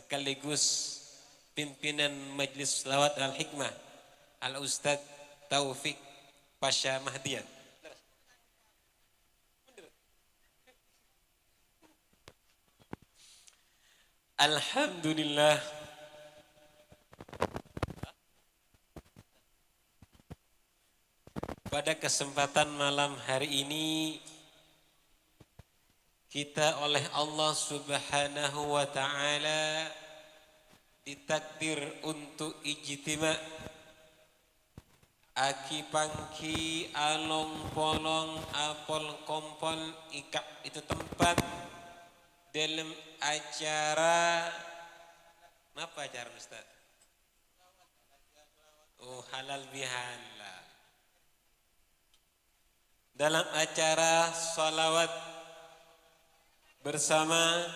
sekaligus pimpinan Majelis Selawat Al-Hikmah Al-Ustadz Taufik Pasha Mahdian. Alhamdulillah, pada kesempatan malam hari ini kita oleh Allah Subhanahu wa ta'ala ditakdir untuk ijtima' aki pangki along polong apol kompol ikap itu tempat dalam acara apa acara Ustaz? Oh, halal bihalal. Dalam acara salawat bersama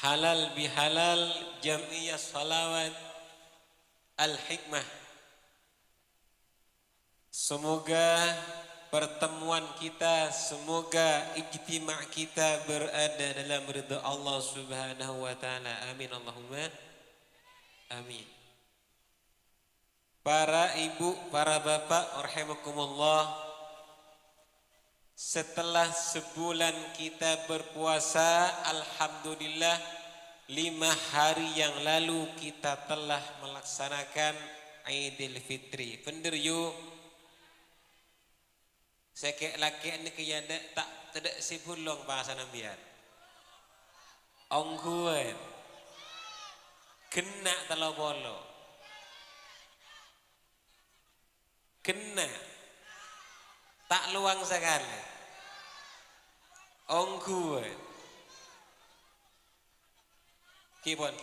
halal bihalal Jam'iyah Salawat Al-Hikmah. Semoga pertemuan kita, semoga ijtima' kita berada dalam ridha Allah Subhanahu wa ta'ala. Amin Allahumma amin. Para ibu, para bapak, rahimakumullah, setelah sebulan kita berpuasa, alhamdulillah 5 hari yang lalu kita telah melaksanakan Idul Fitri. Bener yuk. Saya kayak laki ini kaya tak tidak sibulong bahasa nambian. Ongguan. Kena telah bolo. Kena tak luang sekali. Ongguan. Kibon.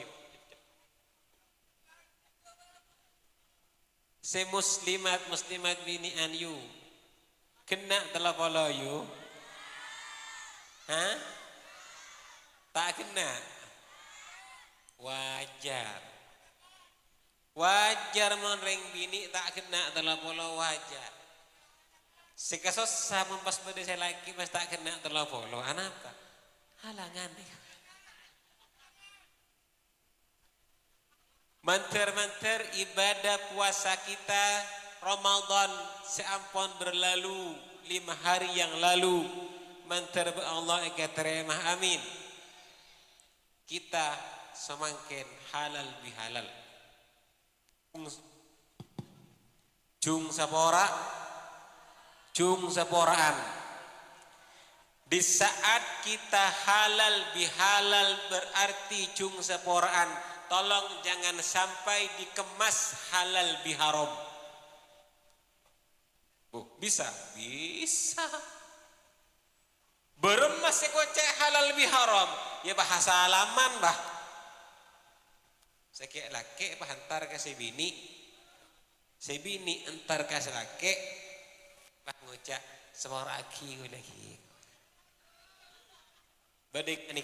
Se muslimat bini anyu. Kena telah polo yu. Hah? Tak kena. Wajar menreng bini tak kena telah polo wajar. Sekasos sama pas pada saya lagi pas tak kena telah polo. Anapa? Halangan nih. Manter ibadah puasa kita Ramadan seampun berlalu 5 hari yang lalu. Manter Allah eka terima amin. Kita semakin halal bihalal. Jung saporaan. Di saat kita halal bihalal berarti jung saporaan. Tolong jangan sampai dikemas halal biharam. Bisa. Beremas sekocek halal biharam. Ya bahasa alaman bah. Sekek laki bah antar ke sebini. Sebini antar ke laki. Bah ngocak semua aki lagi. Badik ini.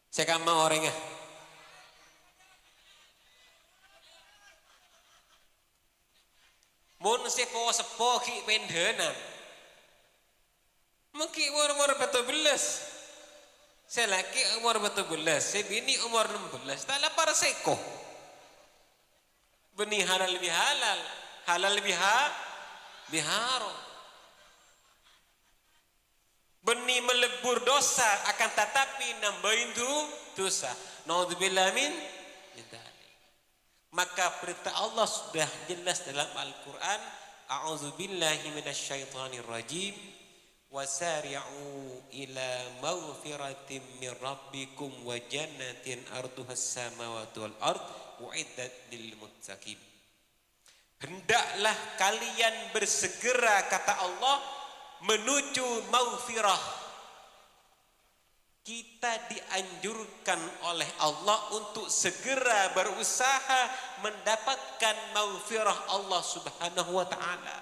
Saya mau orangnya. Mun sepo ki pendenan. Mungkin umur betul belas. Saya laki umur betul belas. Saya bini umur 16. Tak lapar seko. Benih halal bihalal. Halal biharam. Benih melebur dosa akan tetapi nambahin dosa. Naudzubillah min dzalik. Maka perintah Allah sudah jelas dalam Al-Qur'an, a'udzubillahi minasyaitonir rajim, wasari'u ila maghfiratin min rabbikum wa jannatin arduhas samawati wal ard uiddat lil muttaqin. Hendaklah kalian bersegera kata Allah menuju maghfirah. Kita dianjurkan oleh Allah untuk segera berusaha mendapatkan maghfirah Allah Subhanahu wa ta'ala.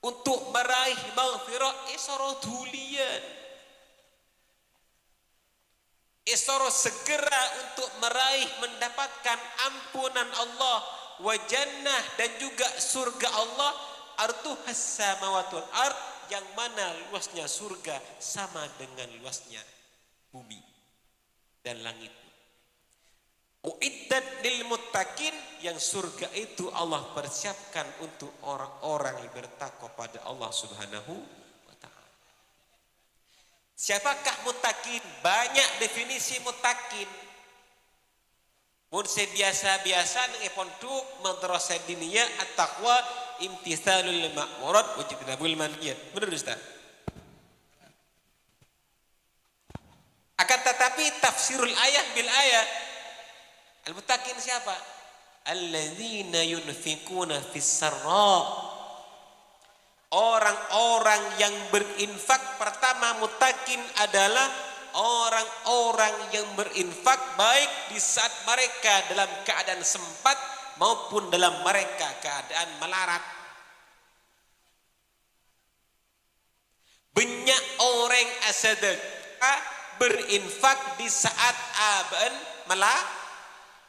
Untuk meraih maghfirah isoro dulian. Isoro segera untuk meraih mendapatkan ampunan Allah, wa jannah, dan juga surga Allah arduhas samawati wal ard, yang mana luasnya surga sama dengan luasnya bumi dan langit. Uiddat lil muttaqin, yang surga itu Allah persiapkan untuk orang-orang yang bertakwa pada Allah Subhanahu wa taala. Siapakah muttaqin? Banyak definisi muttaqin. Mun biasa-biasa nang pondok madrasah diniyah at-taqwa imtithalul ma'murat wa ijtinabul manhiyat. Benar Ustaz? Akan tetapi tafsirul ayah bil ayat, al-muttaqin siapa? Alladzina yunfikuna fis sarra. Orang-orang yang berinfak, pertama muttaqin adalah orang-orang yang berinfak baik di saat mereka dalam keadaan sempat maupun dalam mereka keadaan melarat. Banyak orang asadaqah berinfak di saat aban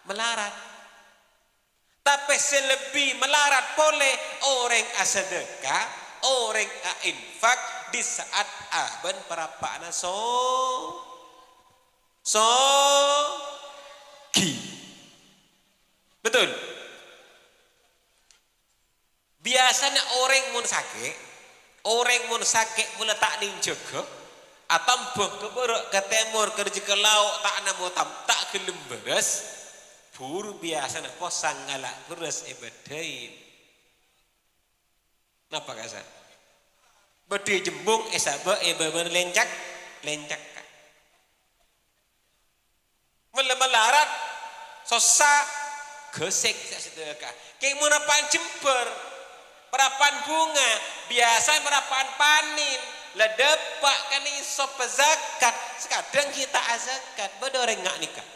melarat. Tapi selebih melarat boleh orang asadaqah, orang infak di saat aban perapaan ki. Betul. Biasanya orang mun sakit mula tak ninjaga atau keberok ke timur kerja ke laut tak namo tak gelem beres, buru biasanya posang ngalak beres ibadain. Napa kasar? Bedi jembung esaba beban lencak. Melarat sosa gesek sedekah. Kayak mun apaan jember, perapan bunga, biasa perapan panin, ledepak kan iso zakat. Sekadang kita azakat, beda orang ngak nikah.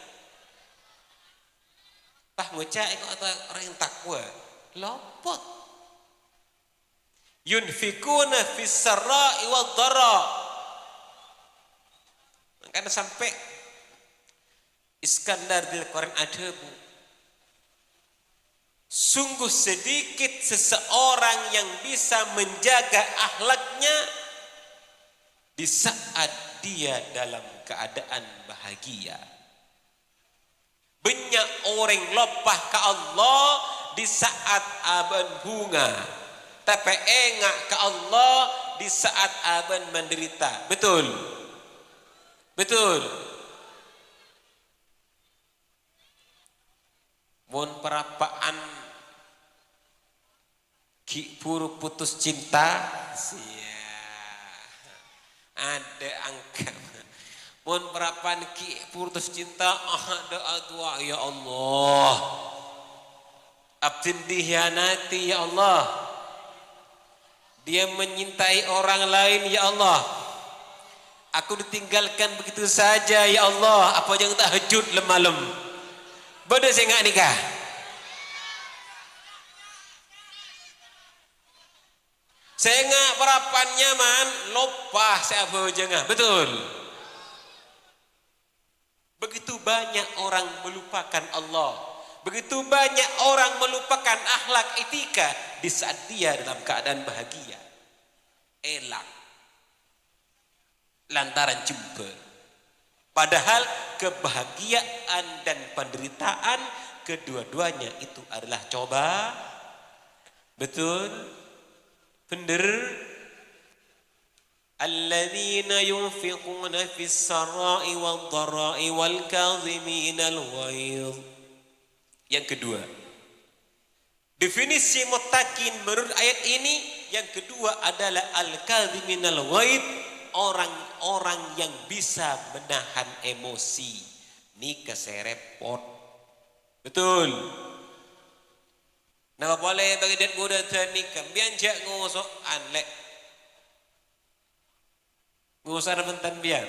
Bah ngocak atau orang yang takwa, lopot. Yunfikuna fis sarra'i wad dharra. Karena sampai Iskandar di Quran ada bu, sungguh sedikit seseorang yang bisa menjaga akhlaknya di saat dia dalam keadaan bahagia. Banyak orang lopah ke Allah di saat aban bunga, tapi engak ke Allah di saat aban menderita. Betul. Mun perapaan ki puru putus cinta, ada angka. Mun perapaan ki putus cinta, ada adua ya Allah. Abdin dihianati ya Allah. Dia menyintai orang lain ya Allah. Aku ditinggalkan begitu saja ya Allah. Apa jangan tahajud lemalem. Bodoh saya nggak nikah. Saya nggak perapan nyaman, lopah saya bojengah. Betul. Begitu banyak orang melupakan Allah. Begitu banyak orang melupakan akhlak etika di saat dia dalam keadaan bahagia. Elak. Lantaran jember. Padahal kebahagiaan dan penderitaan kedua-duanya itu adalah coba. Betul? Bener? Alladzina yunfiquna fis sarra'i wad dharra'i wal kadhiminal ghaidh. Yang kedua, definisi muttaqin menurut ayat ini yang kedua adalah al-kadhiminal ghaidh, orang-orang yang bisa menahan emosi. Ini keserepot. Betul. Nah boleh bagi dia muda nikah bianjak ngosok anlek. Ngosok bentan biar.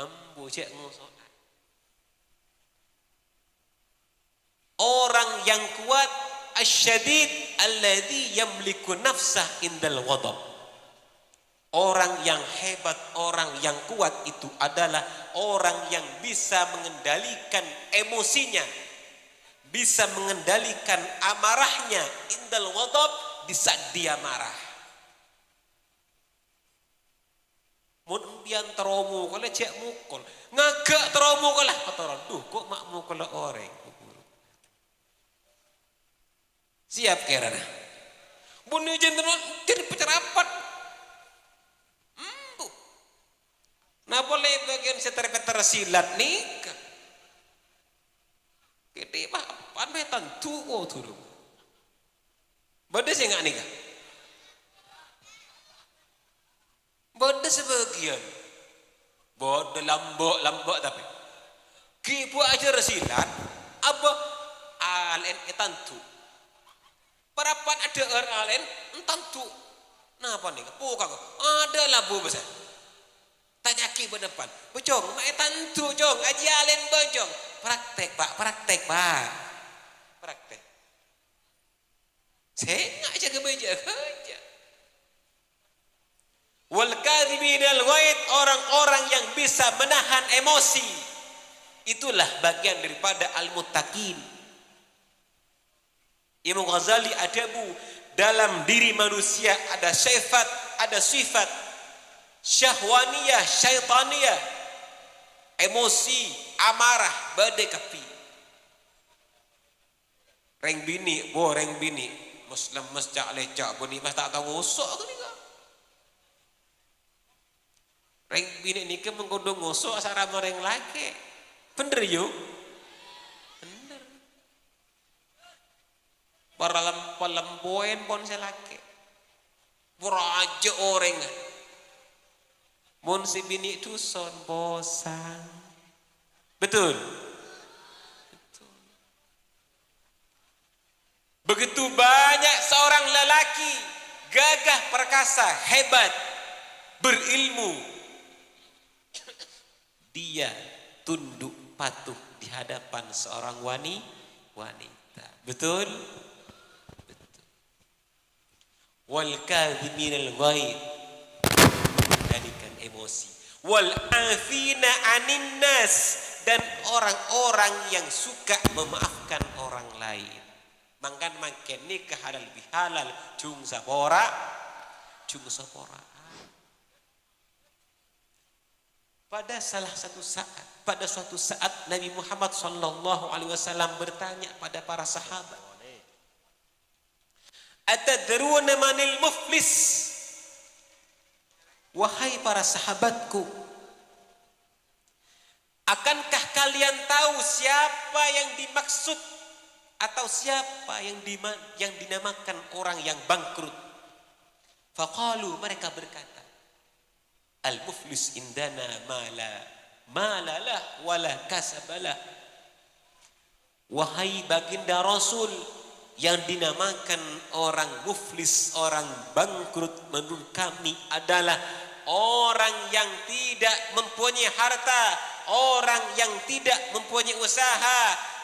Ambu cek ngosok. Orang yang kuat asyadid alladhi yamliku nafsah indal ghadab. Orang yang hebat, orang yang kuat itu adalah orang yang bisa mengendalikan emosinya bisa mengendalikan amarahnya indal ghadab, di saat dia marah. Mun empian teromu kalau cek mukul, ngagak teromu kalau kata orang, duh kok mak mukul orang. Siap kerana. Mun ujian teman jadi pecerapat. Nah boleh bagian seter-peter silat nikah. Gede mah apaan mah tentu kok turun. Beda sih nggak nikah. Beda sebagian. Beda lambok tapi. Kipu aja silat. Apa alen tentu. Parapan ada orang alen tentu. Nah apa nih? Pokok ada labu besar. Tanya ki berdepan, bojong, mak tentu jong, aji alen bojong, praktek pak, praktek. Saya nggak jaga meja kerja. Wal kadhiminal ghaid, orang-orang yang bisa menahan emosi, itulah bagian daripada al-muttaqin. Imam Ghazali adabu dalam diri manusia ada sifat syahwaniyah, syaitaniyah, emosi, amarah, badai kapi. Reng bini, Muslim masjak lecak, bini mas tak tahu ngosok ke ni kah? Reng bini ni ke menggodong ngosok asal ramah reng laki. Bener yuk? Bener. Para lempoen pon saya laki. Beraja orang. Mun si bini itu son bosan. Betul? Betul. Begitu banyak seorang lelaki gagah perkasa, hebat, berilmu. Dia tunduk patuh di hadapan seorang wanita. Betul? Betul. Wal kadhiminal ghaid, emosi. Wal afina anin nas, dan orang-orang yang suka memaafkan orang lain. Mangkan nikah halal bihalal cung sapora. Pada suatu saat Nabi Muhammad sallallahu alaihi wasallam bertanya pada para sahabat, atadruna manil muflis? Wahai para sahabatku, akankah kalian tahu siapa yang dimaksud atau siapa yang dinamakan orang yang bangkrut? Faqalu, mereka berkata, al-muflis indana malalah wala kasabalah. Wahai baginda Rasul, yang dinamakan orang muflis, orang bangkrut menurut kami adalah orang yang tidak mempunyai harta, orang yang tidak mempunyai usaha,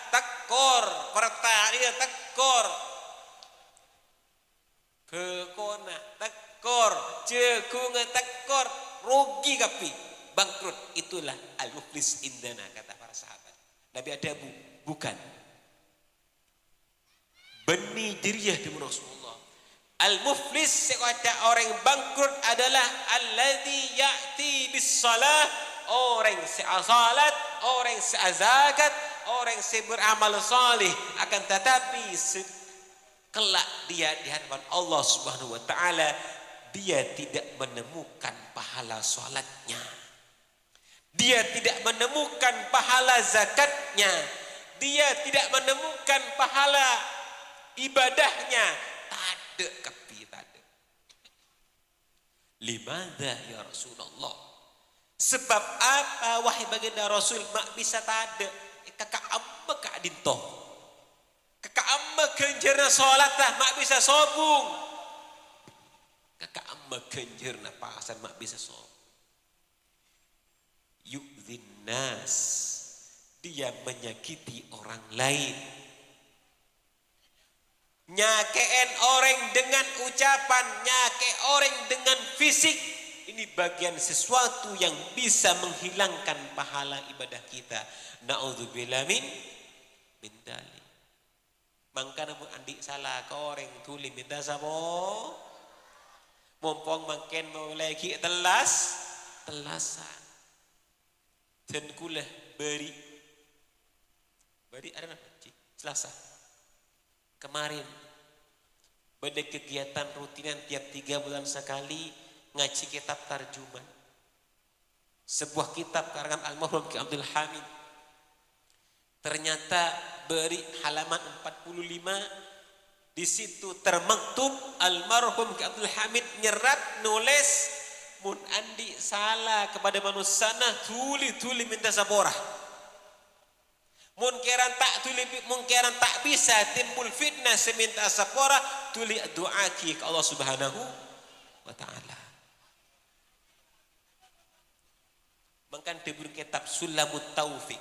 tekor, pertanian tekor, kekona tekor, cegung tekor, rugi kapi, bangkrut. Itulah al-muflis indana, kata para sahabat. Nabi ada bukan. Beni diriyah dengan Rasulullah. Al-muflis, sekata orang yang bangkrut adalah alladzi ya'ti bis-salah, orang yang salat, orang yang zakat, orang yang beramal salih, akan tetapi kelak dia di hadapan Allah Subhanahu wa taala dia tidak menemukan pahala salatnya. Dia tidak menemukan pahala zakatnya. Dia tidak menemukan pahala ibadahnya. Tade kapi tade. Limadha ya Rasulullah? Sebab apa wahai baginda Rasul mak bisa tade? Kakak amma kak dinto. Kakak amma kenjerna salatah mak bisa sobung. Kakak amma kenjerna pasan mak bisa sobung. Yu'dhin nas, dia menyakiti orang lain. Nyakeen orang dengan ucapan, nyake orang dengan fisik. Ini bagian sesuatu yang bisa menghilangkan pahala ibadah kita. Na'udzubillah min dalik. Mangkana mo andi salah ka orang tuli minta sabo. Mumpung mangken mau lagi telasan. Dan kulah beri ada apa? Selasa. Kemarin pada kegiatan rutinan tiap 3 bulan sekali ngaji kitab tarjuman. Sebuah kitab karangan almarhum Ki Abdul Hamid. Ternyata beri halaman 45 di situ termaktub almarhum Ki Abdul Hamid nyerat nulis mun andi salah kepada manusia tuli minta saborah. Mun keran tak bisa timbul fitnah seminta saborah tuli doaki ke Allah Subhanahu wa taala. Mangkan diberi kitab Sulamut Taufik.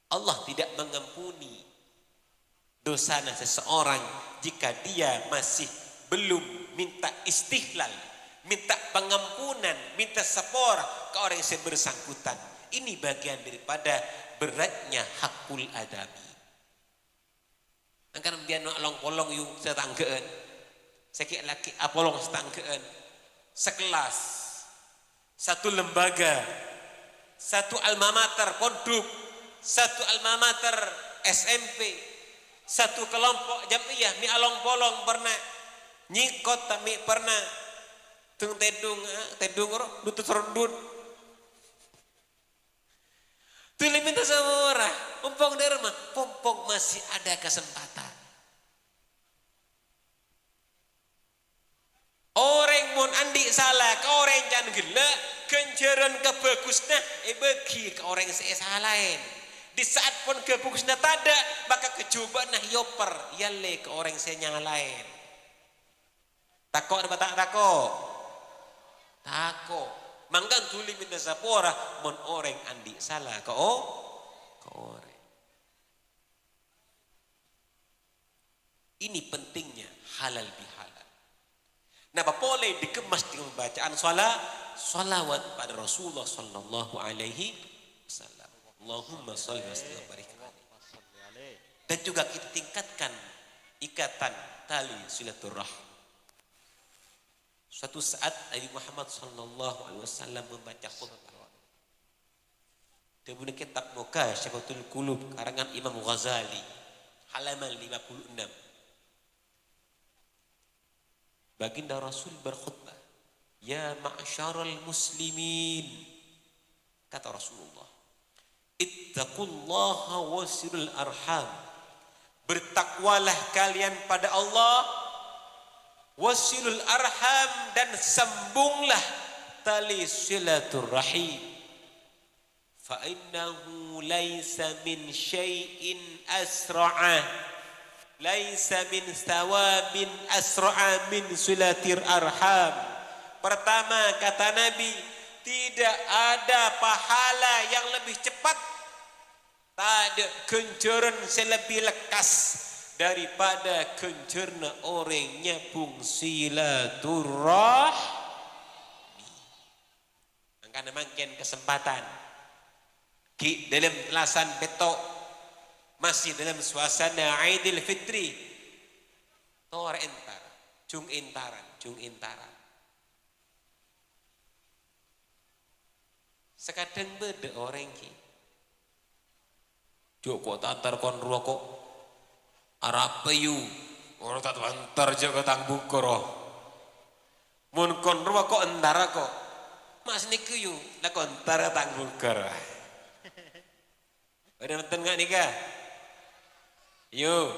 Allah tidak mengampuni dosa seseorang jika dia masih belum minta istihlal, minta pengampunan, minta sapor ke orang yang bersangkutan. Ini bagian daripada beratnya hakul adami. Angkan dia nak long-polong yung setanggeun. Sakit laki apolong setanggeun. Sekelas, satu lembaga, satu alma mater pondok, satu alma mater SMP, satu kelompok jamiah mi along polong pernah nyikot tapi pernah tung tedung ro lutut rendut tuli minta sama orang pompong dari rumah pompong masih ada kesempatan orang mun andi salah ke orang jangan gila kenjaran kebagusnya bagi ke orang yang salahin. Di saat pun kebagusnya tada maka kejubaan nah yoper yalle ke orang yang lain. Takok apa tak takok? Takok. Manggan tuli minta sapora mun orang andi salah ke orang. Ini pentingnya halal bihalal. Nah, boleh dikemas dengan bacaan salawat pada Rasulullah sallallahu alaihi wasallam. Allahumma shalli wa sallim barik alaihi. Dan juga kita tingkatkan ikatan tali silaturahim. Suatu saat Nabi Muhammad sallallahu alaihi wasallam membaca khutbah. Dalam kitab Mukashafatul Qulub karangan Imam Ghazali halaman 56. Baginda Rasul berkhutbah, "Ya ma'syaral muslimin," kata Rasulullah, "ittaqullaha wasilul arham." Bertakwalah kalian pada Allah, wasilul arham, dan sambunglah tali silaturrahim. Fa innahu laisa min syai'in asra'a, laisa min thawabin asra'a min silatir arham. Pertama kata Nabi, tidak ada pahala yang lebih cepat, tak ada kencaran selebih lekas daripada kencerna orang nyambung silaturahmi. Angkana mangken kesempatan ki dalam telasan betok masih dalam suasana Aidil Fitri tor entar cung intaran sekadang beda orang ki joko tantar kon rokok arap payu orang tak antar joko tang bukoro mun kon rokok entara kok mas niku yu nak antara tang bukor. Ada nonton nggak nikah? Yuk.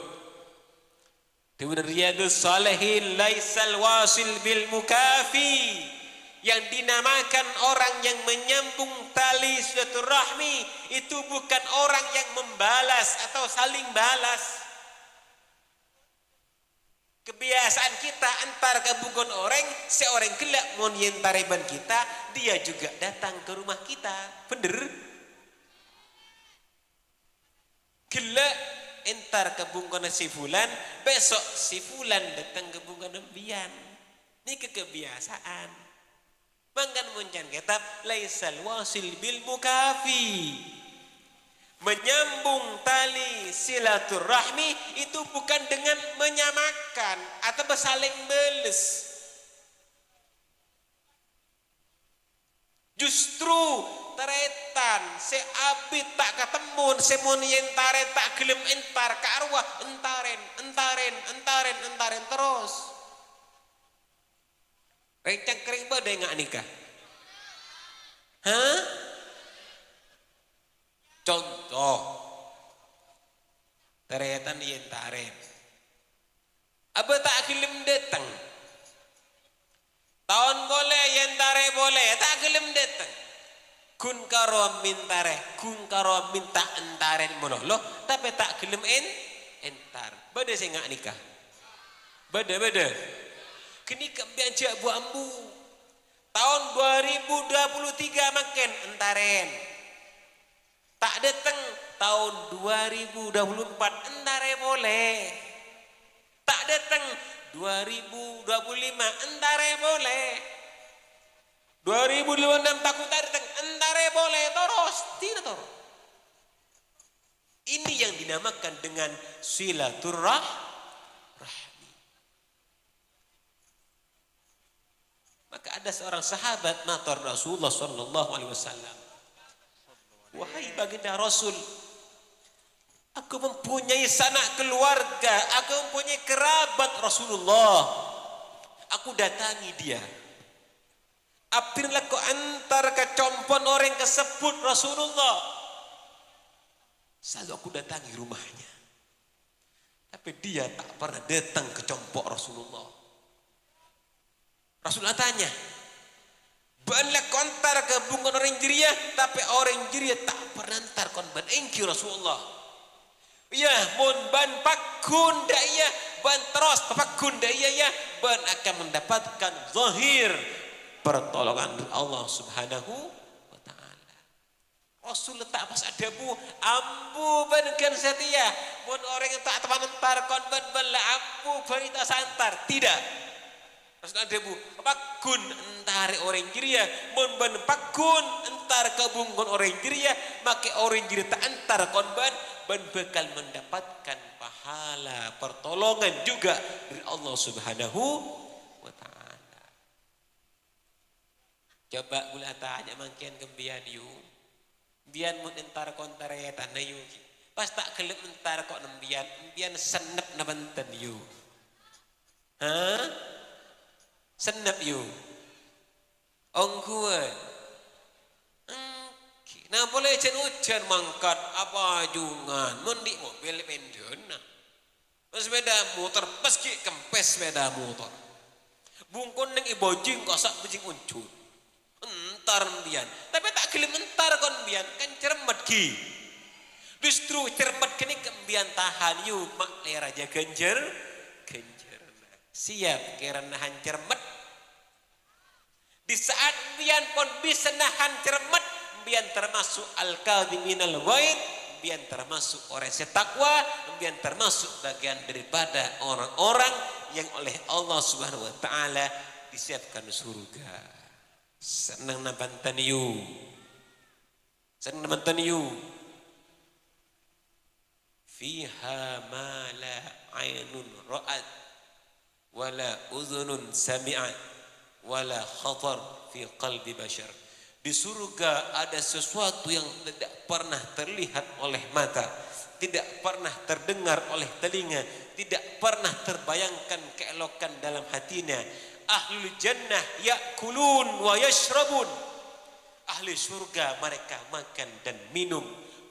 Dengan Riyadus Salihin laisal wasil bil mukafi, yang dinamakan orang yang menyambung tali silaturahmi itu bukan orang yang membalas atau saling balas. Kebiasaan kita antar kabungan orang, seorang gelak mun yentariban kita, dia juga datang ke rumah kita. Bener? Gila entar ke bungkana si fulan, besok si fulan datang ke bungkana bian. Ini kebiasaan. Bangkan muncan kitab laisal wasil bil mukafi. Menyambung tali silaturahmi itu bukan dengan menyamakan atau bersaling meles. Justru teretan se abit tak ketemu semon yen taren tak gelem entar ke arwah entaren terus. Rencang kering badai ngak nikah? Hah? Contoh teretan yen taren apa tak gelem datang tahun boleh yen tare boleh tak gelem datang kun karo mintare kun karo minta entaren mono loh tapi tak gelem entar bade sing ngak nikah bade kini kembian jak bu ambu tahun 2023 makin entaren tak datang tahun 2024 entare boleh tak datang 2025 entare boleh 2026 takut tak datang entare boleh terus tidak terus ini yang dinamakan dengan silaturahmi. Maka ada seorang sahabat matur Rasulullah sallallahu alaihi wasallam, wahai baginda Rasul, aku mempunyai sanak keluarga, aku mempunyai kerabat Rasulullah. Aku datangi dia. Apirlah kau antar ke compon orang kesebut Rasulullah. Selalu aku datangi rumahnya. Tapi dia tak pernah datang ke compok Rasulullah. Rasulullah tanya, banyak kontar ke bungon orang Jiria, tapi orang Jiria tak pernah antar konban engki Rasulullah. Ya, mun ban pakun daya, ban terus pakun daya ya, ban akan mendapatkan zahir pertolongan dari Allah Subhanahu wa taala. Rasul tak pas ada bu, ambu bankan setia. Mun orang yang tak teman antar konban bala ambu berita santar, tidak. Rasul ada bu, pakun entar orang Jiria, mun ban pakun entar kabungon orang Jiria, maka orang Jiria tak antar konban ban bakal mendapatkan pahala pertolongan juga dari Allah Subhanahu wa taala. Coba gula tanya mangkian kembian yu. Bian mun entar kontare tanah yu. Pas tak gelem entar kok nembian, bian senep na benten yu. Hah? Senep yu. Ongkuan. Nah boleh hujan mangkat apa jungan mendi mobil pendena sepeda motor peski kempes sepeda motor bungkun neng ibojing kosak bujing uncut entar mbian tapi tak gelem entar kon mbian kan cermet ki justru cermet kini kembian tahan yu mak leraja genjer siap kira nahan cermet di saat mbian pun bisa nahan cermet bian termasuk al-kadhiminal ghaid, bian termasuk orang setakwa, bian termasuk bagian daripada orang-orang yang oleh Allah Subhanahu wa taala disiapkan surga. Senang nabantan yu. Senang nabantan yu. Fiha ma la ainun ra'at wala udhunun sami'at wala khatar fi qalbi bashar. Di surga ada sesuatu yang tidak pernah terlihat oleh mata, tidak pernah terdengar oleh telinga, tidak pernah terbayangkan keelokan dalam hatinya. Ahlul jannah ya'kulun wa yashrabun. Ahli surga mereka makan dan minum.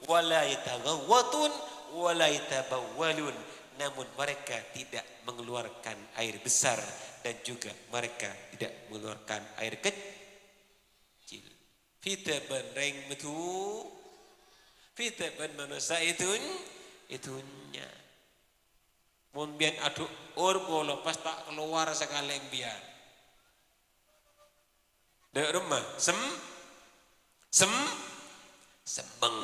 Wala yataghawwatun wala yatabawwalun. Namun mereka tidak mengeluarkan air besar dan juga mereka tidak mengeluarkan air kecil. Fita ban reng metu, fita ban manusia itunya. Mun bian aduk urbo lepas tak keluar sekali bian. Dek rumah sembeng.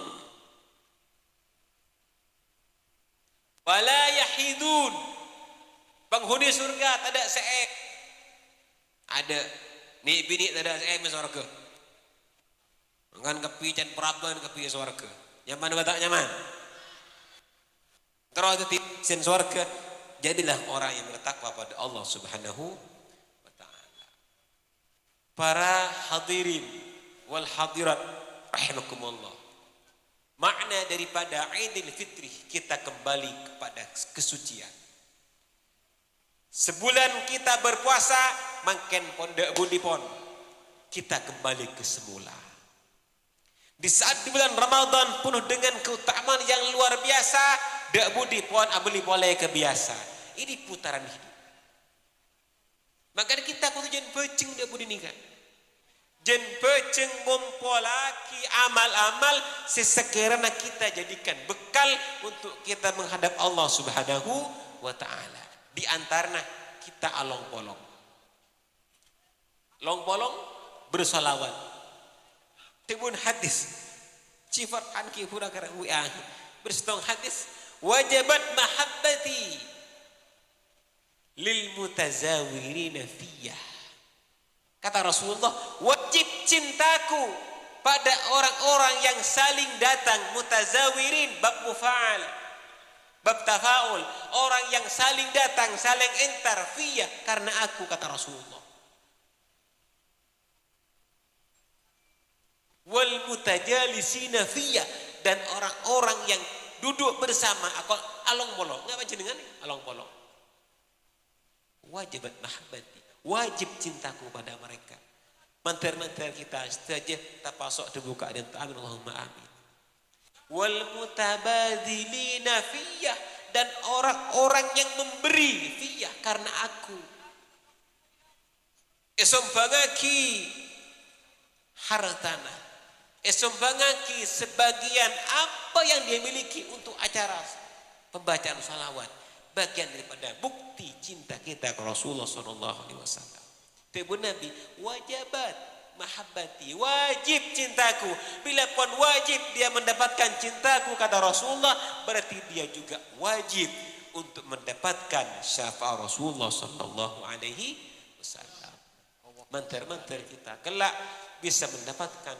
Wala yahidun. Penghuni surga tak ada seek. Ada ni bini tak ada seek surga. Kan kepi can praban kepi surga. Nyaman atau tak nyaman? Terus itu sen surga, jadilah orang yang bertakwa pada Allah Subhanahu wa taala. Para hadirin wal hadirat rahimakumullah. Makna daripada Idul Fitri kita kembali kepada kesucian. Sebulan kita berpuasa, makin pondok budi pon. Kita kembali ke semula. Di saat di bulan Ramadan penuh dengan keutamaan yang luar biasa, dak budi pon abeli boleh kebiasa. Ini putaran hidup. Maka kita kudu jen pecing dak budi nikah. Jen pecing mumpolaki amal-amal sesekiranya kita jadikan bekal untuk kita menghadap Allah Subhanahu wa taala. Di antaranya kita along-polong. Long-polong bersolawat. Tibun hadis. Cifat anki pura kara uang. Bersetong hadis. Wajibat mahabbati lil mutazawirina fiyah. Kata Rasulullah, wajib cintaku pada orang-orang yang saling datang, mutazawirin, bab mufa'al, bab tafaul, orang yang saling datang, saling entar fiyah karena aku, kata Rasulullah. Wal mutajalisina fiyah, dan orang-orang yang duduk bersama aku along bolong. Ngapa jenengan along bolong? Wajibat mahabbati, wajib cintaku pada mereka. Mantar-mantar kita saja tapasok dibuka dan amin Allahumma amin. Wal mutabadzilina fiyah, dan orang-orang yang memberi fiyah karena aku. Esombangaki hartana, esombangaki sebagian apa yang dia miliki untuk acara pembacaan salawat, bagian daripada bukti cinta kita ke Rasulullah SAW. Tebun Nabi, wajibat mahabbati, wajib cintaku. Bila pun wajib dia mendapatkan cintaku, kata Rasulullah, berarti dia juga wajib untuk mendapatkan syafaat Rasulullah SAW. Mantar-mantar kita kelak bisa mendapatkan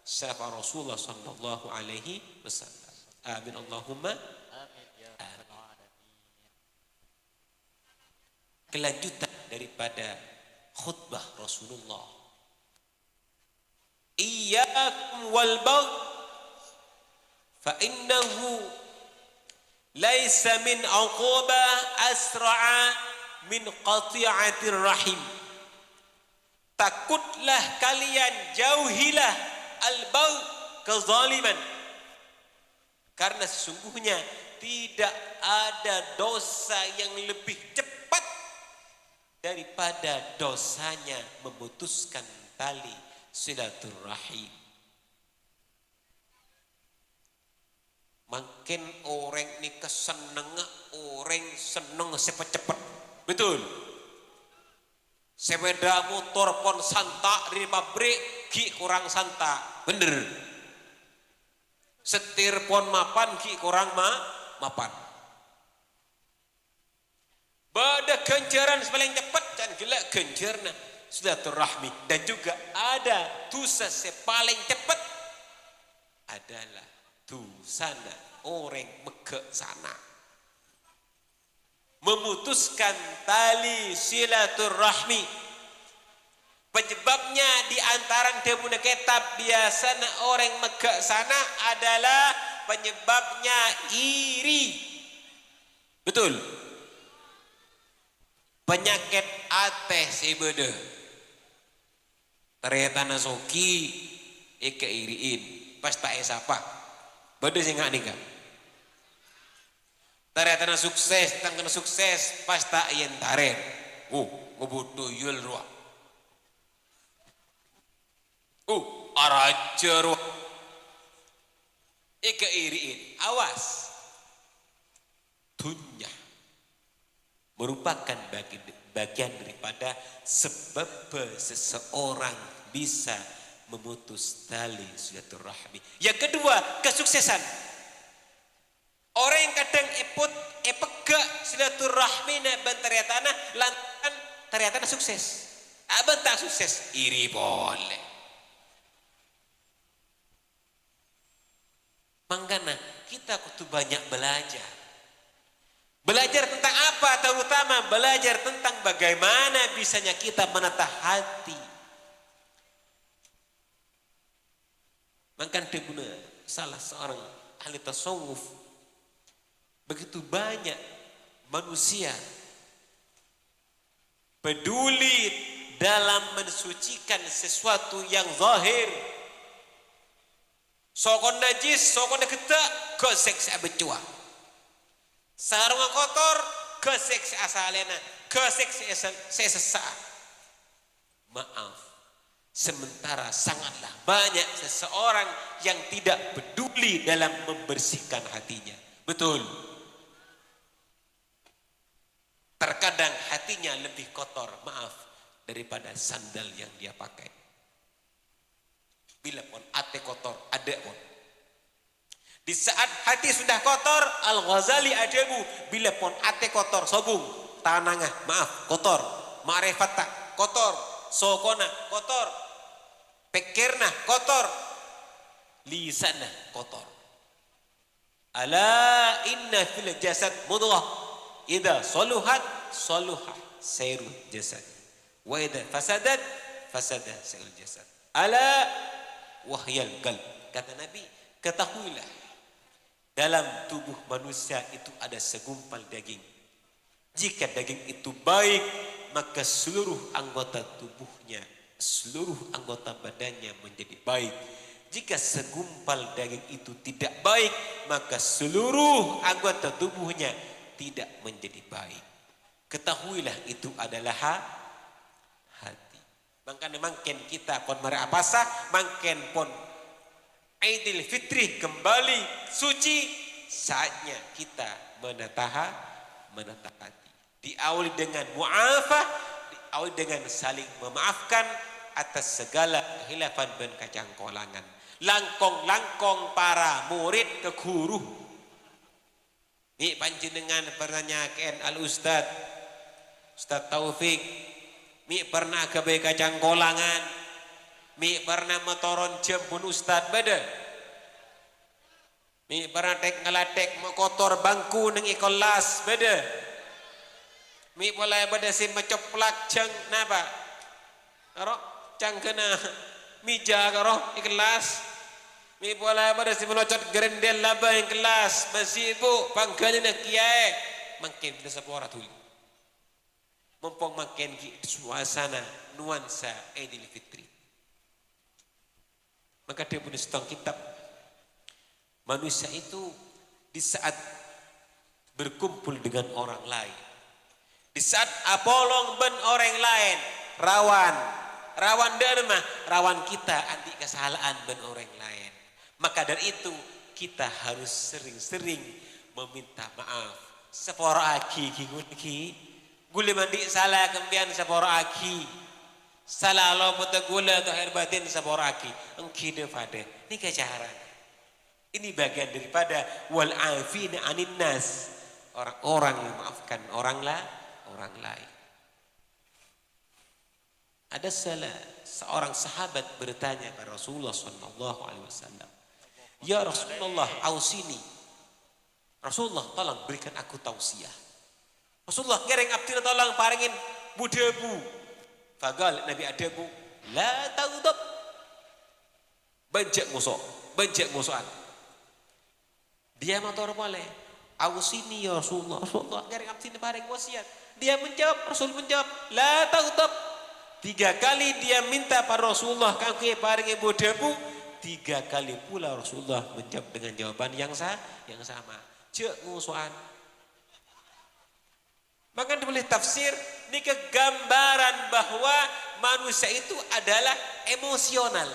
syafaat Rasulullah SAW. Amin Allahumma amin. Kelanjutan daripada khutbah Rasulullah. Iyyakum wal bagh fa innahu laisa min uquba asra'a min qati'atir rahim. Takutlah kalian, jauhilah al-bagh, kezaliman, karena sesungguhnya tidak ada dosa yang lebih cepat daripada dosanya memutuskan tali silaturahim. Makin orang ni keseneng, orang seneng cepet-cepet, betul. Sepeda motor pon santak dari pabrik, ki kurang santak, bener. Setir pon mapan, ki kurang mapan. Pada kencaran paling cepat dan gelak kencarna silaturahmi, dan juga ada dosa paling cepat adalah dosana orang megek sana, memutuskan tali silaturahmi. Penyebabnya di antara demun kitab biasanya orang megek sana adalah penyebabnya iri, betul. Penyakit ateh sebede ternyata nasoki iriin pas tak esapa bede sih nggak nikah. Ternyata sukses, tangkana sukses pas tak yen taret. Ngebutuh yul ruah. Araja ruah. Iriin, awas. Dunya merupakan bagian daripada sebab seseorang bisa memutus tali silaturahmi. Yang kedua, kesuksesan. Orang yang kadang epega silaturahmi na bantariatana lantaran tariatana sukses. Abang tak sukses, iri boleh. Makanya kita kudu banyak belajar. Belajar tentang apa? Terutama belajar tentang bagaimana bisanya kita menata hati. Makanya guna salah seorang ahli tasawuf, begitu banyak manusia peduli dalam mensucikan sesuatu yang zahir. Sokon najis, sokon ketak, gosek sabecua. Sarung kotor, gosek asalena, gosek sesak. Maaf. Sementara sangatlah banyak seseorang yang tidak peduli dalam membersihkan hatinya. Betul. Terkadang hatinya lebih kotor, maaf, daripada sandal yang dia pakai. Bila pun hati kotor, ada pun. Di saat hati sudah kotor, Al-Ghazali ajabu, bila pun hati kotor, sobung, tanangah, maaf, kotor, ma'rifata, kotor, sokona, kotor, pikirna, kotor, lisana, kotor. Ala inna fil jasad mudghah, idza saluhat, saluha sairul jasad. Wa idza fasadat, fasada sairul jasad. Ala wahyal qalb. Kata Nabi, ketahuilah dalam tubuh manusia itu ada segumpal daging. Jika daging itu baik, maka seluruh anggota tubuhnya, seluruh anggota badannya menjadi baik. Jika segumpal daging itu tidak baik, maka seluruh anggota tubuhnya tidak menjadi baik. Ketahuilah itu adalah hati. Makanya makin kita pun merapasa, makin pun Aidil Fitri kembali suci, saatnya kita menata hati. Diawali dengan mu'afah, diawali dengan saling memaafkan atas segala khilafan dan kacangkolangan. Langkong-langkong para murid ke guru. Ini panjenengan pertanyakan al-Ustad Ustaz Taufik, mi pernah ke kacangkolangan, mi pernah motoron jempun Ustad beda, mi pernah tek ngelatek kotor bangku neng kelas beda, mi boleh beda si mencoplak ceng napa, karo cang kena mija karo kelas, mi boleh beda si menocot gerendel laba yang kelas, masih ibu pangkalnya nak kiai, makin bisa sepora tuh. Mumpung makin suasana nuansa Aidil Fitri. Maka dia punya setong kitab. Manusia itu di saat berkumpul dengan orang lain, di saat apolong ben orang lain, rawan derma, rawan kita anti kesalahan ben orang lain. Maka dari itu kita harus sering-sering meminta maaf. Sepora aki ki gula mandi salah kembian sapor aki, salah Allah putar gula ke air batin sapor aki, engki defade. Ini kecara. Ini bagian daripada wal afina anin nas, orang-orang yang maafkan orang lain. Ada seorang sahabat bertanya kepada Rasulullah sallallahu alaihi wasallam, "Ya Rasulullah, ausini." Rasulullah, tolong berikan aku tausiah. Rasulullah ngereng abdi tolong paringin budebu. Fagal Nabi adabu, la taudab. Banjak musuhan. Dia motor boleh. Ausini ya Rasulullah. Rasulullah ngereng abdi paring wasiat. Dia menjawab, Rasul menjawab, la taudab. 3 kali dia minta pada Rasulullah kangge paringin budebu. 3 kali pula Rasulullah menjawab dengan jawaban yang sama. Cek musuhan. Maka boleh tafsir ini kegambaran bahwa manusia itu adalah emosional.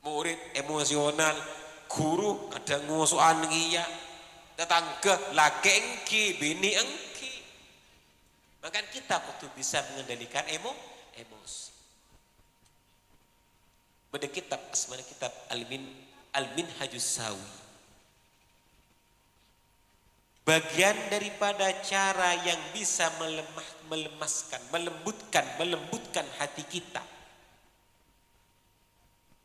Murid emosional, guru ada ngusuhan ngiya, tetangga laki engki, bini engki. Maka kita kudu bisa mengendalikan emosi. Pada kitab asmana kitab Al-Minhajus Sawi. Bagian daripada cara yang bisa melembutkan hati kita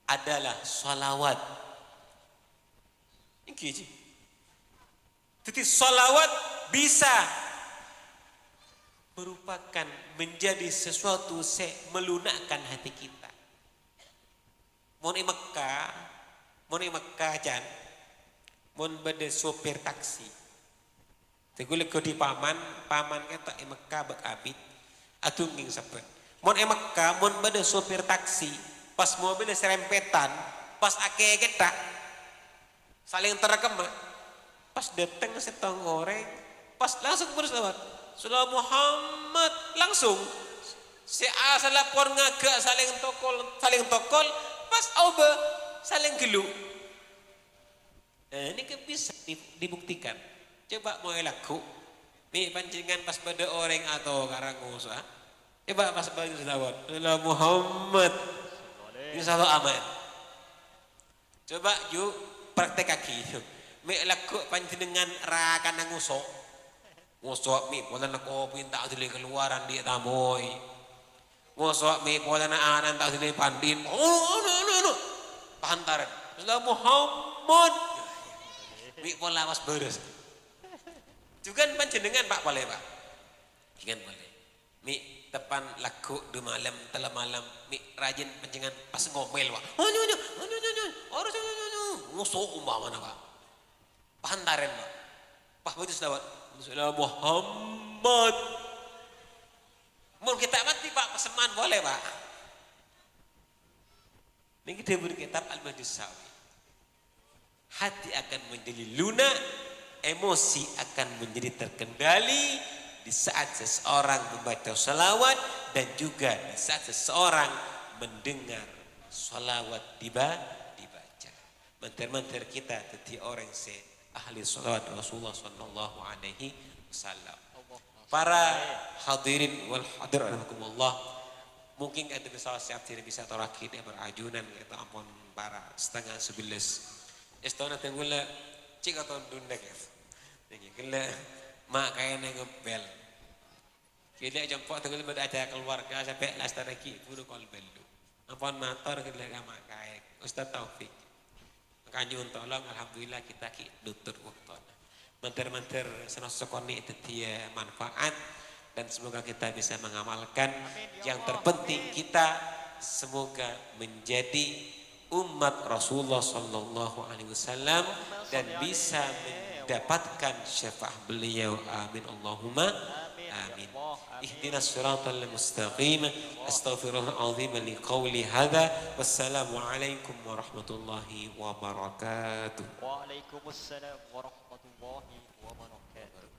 adalah sholawat Iki. Jadi salawat bisa merupakan menjadi sesuatu melunakkan hati kita. Mun Mekah jan, mun bade sopir taksi. Tegule ko di paman kita Mekah bek abid, atung nging saben. Mun Mekah mun bade sopir taksi, pas mobil serempetan, pas akeh ketak saling terekam, pas datang setong goreng, pas langsung berselawat. Salam Muhammad langsung si A salapor ngagak saling tokol pas oba saling gelu. Ini kan bisa dibuktikan. Coba mau laku nih pancingan pas pada orang atau karangus coba pas pada selawat Salam Muhammad insyaallah aman. Coba yuk praktek kaki mek laku pancingan rakan ngusok mi pola na kopi tak dili keluaran dia tamoy ngusok mi pola na anan tak dili pandin no pantaran Salam Muhammad mi pola was beres juga panjenengan Pak boleh Pak jangan boleh mi depan laku di malam telah malam mi rajin panjenengan pas ngomel Pak ngusok umpama Pak pantaran Pak Pak betul selawat Salam Muhammad. Mau kita mati Pak peseman boleh Pak. Ini kita beri kitab Al-Majus Sawi. Hati akan menjadi lunak, emosi akan menjadi terkendali di saat seseorang membaca salawat dan juga di saat seseorang mendengar salawat dibaca. Mentir-mentir kita jadi orang ahli salawat Rasulullah sallallahu alaihi wasallam. Para hadirin wal hadir rahimakumullah, mungkin ada salah siap tidak bisa torakid berajunan kita ampun para setengah 11 istana tenggula cik atau dundek ya ini gila mak kayaknya ngebel kita jemput tenggula berada keluarga sampai lastana ki buru kol belu ampun motor gila mak kayak Ustaz Taufik kanjung tolong alhamdulillah kita ki nutur waktu mentir-mentir senosokoni itu dia manfaat dan semoga kita bisa mengamalkan. Yang terpenting kita semoga menjadi umat Rasulullah sallallahu alaihi wasallam dan bisa mendapatkan syafaat beliau. Amin Allahumma amin. Ihdinas siratal mustaqim. Astaghfirullahal azim li qouli hadza. Wassalamu alaikum warahmatullahi wabarakatuh. Waalaikumsalam warahmatullahi wabarakatuh.